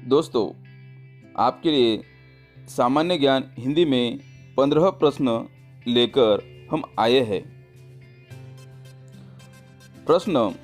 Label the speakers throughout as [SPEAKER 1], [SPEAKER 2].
[SPEAKER 1] दोस्तों, आपके लिए सामान्य ज्ञान हिंदी में 15 प्रश्न लेकर हम आए हैं। प्रश्न: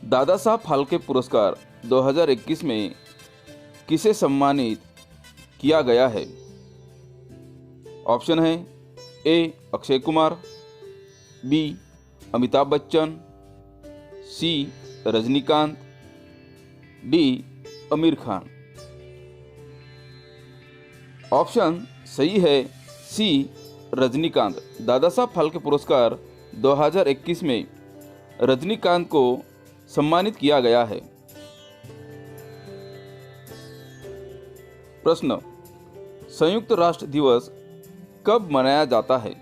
[SPEAKER 1] दादा साहब फाल्के पुरस्कार 2021 में किसे सम्मानित किया गया है? ऑप्शन है ए. अक्षय कुमार, बी. अमिताभ बच्चन, सी. रजनीकांत, डी. आमिर खान। ऑप्शन सही है सी. रजनीकांत। दादा साहब फाल्के पुरस्कार 2021 में रजनीकांत को सम्मानित किया गया है। प्रश्न: संयुक्त राष्ट्र दिवस कब मनाया जाता है?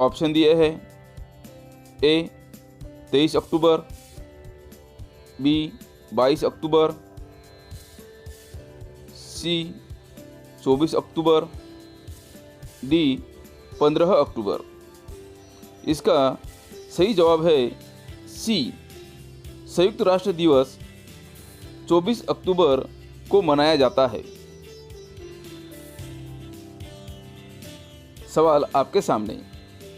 [SPEAKER 1] ऑप्शन दिए हैं ए. 23 अक्टूबर, बी. 22 अक्टूबर, सी. 24 अक्टूबर, डी. 15 अक्टूबर। इसका सही जवाब है सी. संयुक्त राष्ट्र दिवस 24 अक्टूबर को मनाया जाता है। सवाल आपके सामने,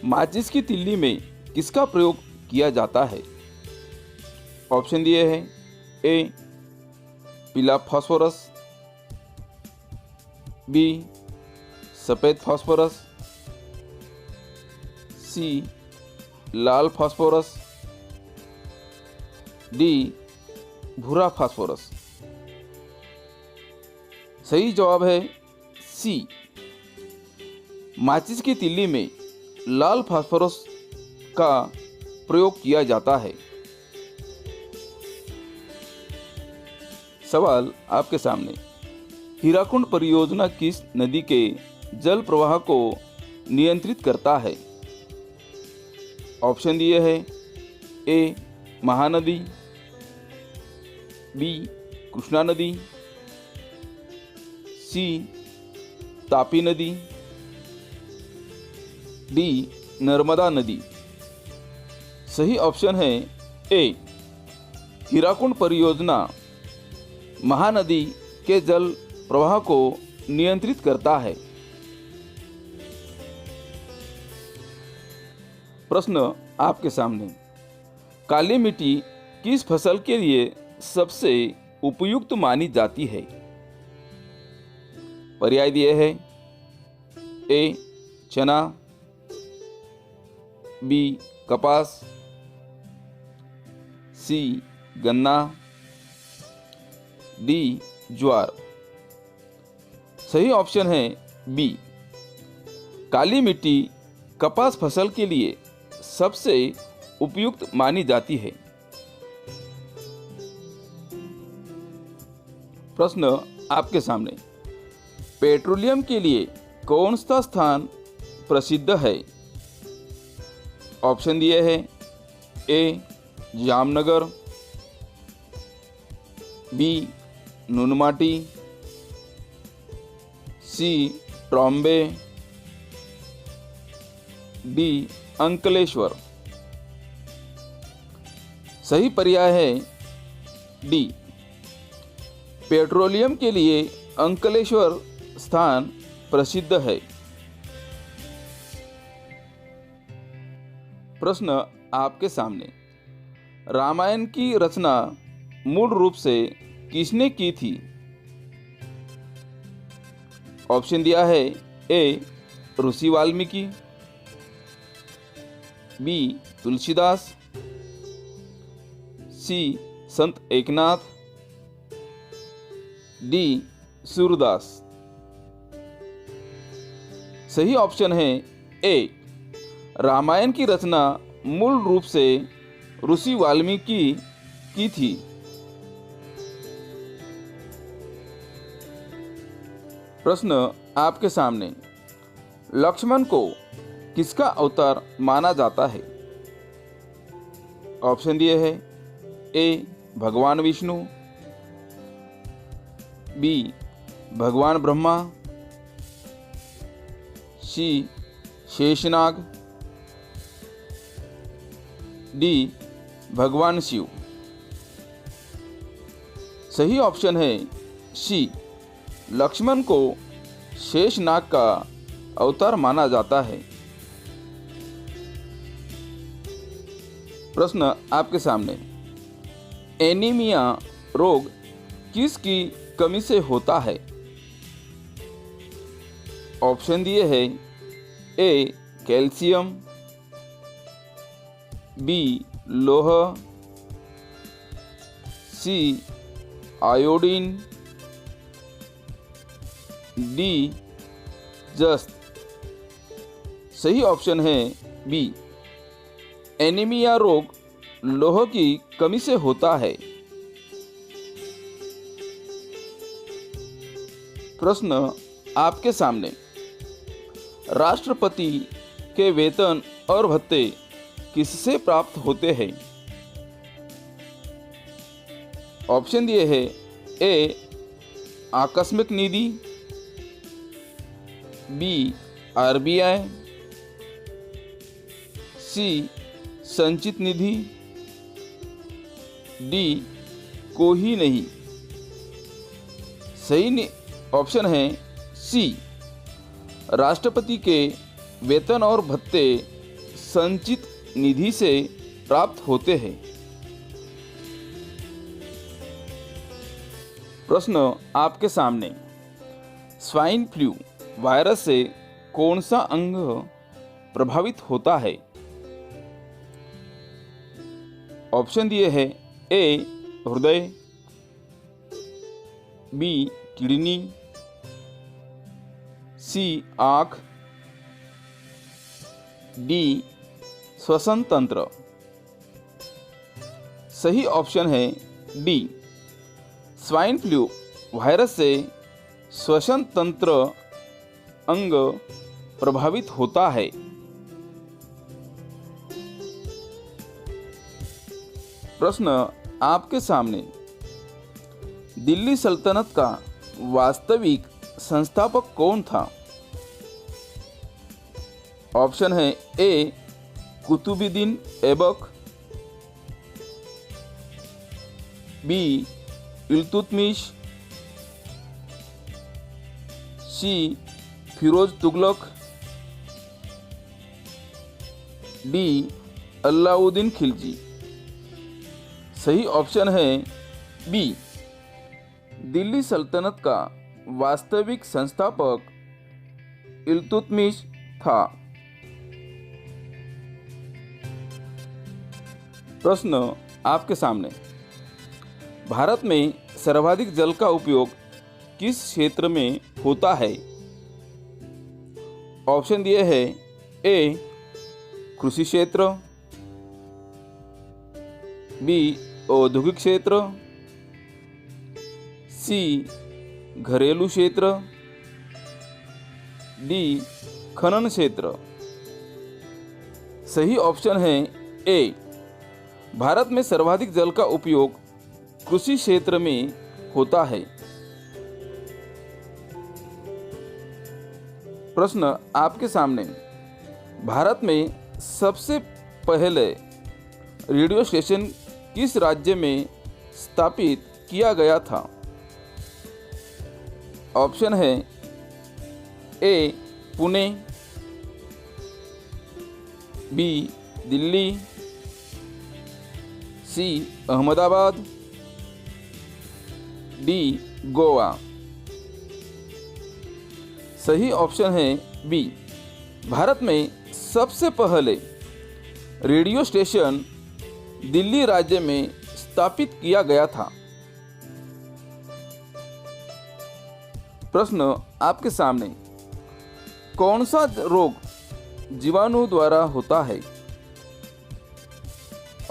[SPEAKER 1] माचिस की तिल्ली में किसका प्रयोग किया जाता है? ऑप्शन दिए हैं ए. पीला फास्फोरस, बी. सफ़ेद फास्फोरस, सी. लाल फास्फोरस, डी. भूरा फास्फोरस। सही जवाब है सी. माचिस की तिल्ली में लाल फास्फोरस का प्रयोग किया जाता है। सवाल आपके सामने, हीराकुंड परियोजना किस नदी के जल प्रवाह को नियंत्रित करता है? ऑप्शन दिए हैं ए. महानदी, बी. कृष्णा नदी, सी. तापी नदी, डी. नर्मदा नदी। सही ऑप्शन है ए. हीराकुंड परियोजना महानदी के जल प्रवाह को नियंत्रित करता है। प्रश्न आपके सामने, काली मिट्टी किस फसल के लिए सबसे उपयुक्त मानी जाती है? पर्याय दिए हैं ए. चना, बी. कपास, सी. गन्ना, डी. ज्वार। सही ऑप्शन है बी. काली मिट्टी कपास फसल के लिए सबसे उपयुक्त मानी जाती है। प्रश्न आपके सामने, पेट्रोलियम के लिए कौन सा स्थान प्रसिद्ध है? ऑप्शन दिए हैं ए. जामनगर, बी. नुनमाटी, सी. ट्रॉम्बे, डी. अंकलेश्वर। सही पर्याय है डी. पेट्रोलियम के लिए अंकलेश्वर स्थान प्रसिद्ध है। प्रश्न आपके सामने, रामायण की रचना मूल रूप से किसने की थी? ऑप्शन दिया है ए. ऋषि वाल्मीकि, बी. तुलसीदास, सी. संत एकनाथ, डी. सूरदास। सही ऑप्शन है ए. रामायण की रचना मूल रूप से ऋषि वाल्मीकि की थी। प्रश्न आपके सामने, लक्ष्मण को किसका अवतार माना जाता है? ऑप्शन दिए हैं ए. भगवान विष्णु, बी. भगवान ब्रह्मा, सी. शेषनाग, डी. भगवान शिव। सही ऑप्शन है सी, लक्ष्मण को शेषनाग का अवतार माना जाता है। प्रश्न आपके सामने, एनीमिया रोग किसकी कमी से होता है? ऑप्शन दिए हैं, ए कैल्शियम, बी लोह, सी आयोडीन, डी जस्त। सही ऑप्शन है बी, एनीमिया रोग लोह की कमी से होता है। प्रश्न आपके सामने, राष्ट्रपति के वेतन और भत्ते किससे प्राप्त होते हैं? ऑप्शन दिए हैं, ए आकस्मिक निधि, बी आरबीआई, सी संचित निधि, डी कोई नहीं। सही ऑप्शन है सी, राष्ट्रपति के वेतन और भत्ते संचित निधि से प्राप्त होते हैं। प्रश्न आपके सामने, स्वाइन फ्लू वायरस से कौन सा अंग प्रभावित होता है? ऑप्शन दिए हैं, ए हृदय, बी किडनी, सी आँख, डी श्वसन तंत्र। सही ऑप्शन है डी, स्वाइन फ्लू वायरस से श्वसन तंत्र अंग प्रभावित होता है। प्रश्न आपके सामने, दिल्ली सल्तनत का वास्तविक संस्थापक कौन था? ऑप्शन है, ए कुतुबुद्दीन ऐबक, बी इल्तुतमिश, सी फिरोज तुगलक, डी अलाउद्दीन खिलजी। सही ऑप्शन है बी, दिल्ली सल्तनत का वास्तविक संस्थापक इल्तुतमिश था। प्रश्न आपके सामने, भारत में सर्वाधिक जल का उपयोग किस क्षेत्र में होता है? ऑप्शन दिए हैं, ए कृषि क्षेत्र, बी औद्योगिक क्षेत्र, सी घरेलू क्षेत्र, डी खनन क्षेत्र। सही ऑप्शन है ए, भारत में सर्वाधिक जल का उपयोग कृषि क्षेत्र में होता है। प्रश्न आपके सामने, भारत में सबसे पहले रेडियो स्टेशन किस राज्य में स्थापित किया गया था? ऑप्शन है, ए पुणे, बी दिल्ली, सी अहमदाबाद, डी गोवा। सही ऑप्शन है बी, भारत में सबसे पहले रेडियो स्टेशन दिल्ली राज्य में स्थापित किया गया था। प्रश्न आपके सामने, कौन सा रोग जीवाणु द्वारा होता है?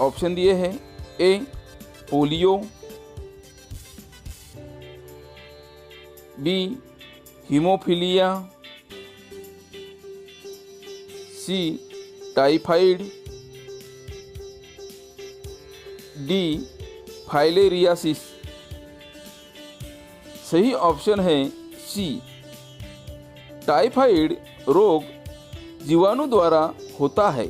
[SPEAKER 1] ऑप्शन दिए हैं, ए पोलियो, बी हीमोफीलिया, सी टाइफाइड, डी फाइलेरियासिस। सही ऑप्शन है सी, टाइफाइड रोग जीवाणु द्वारा होता है।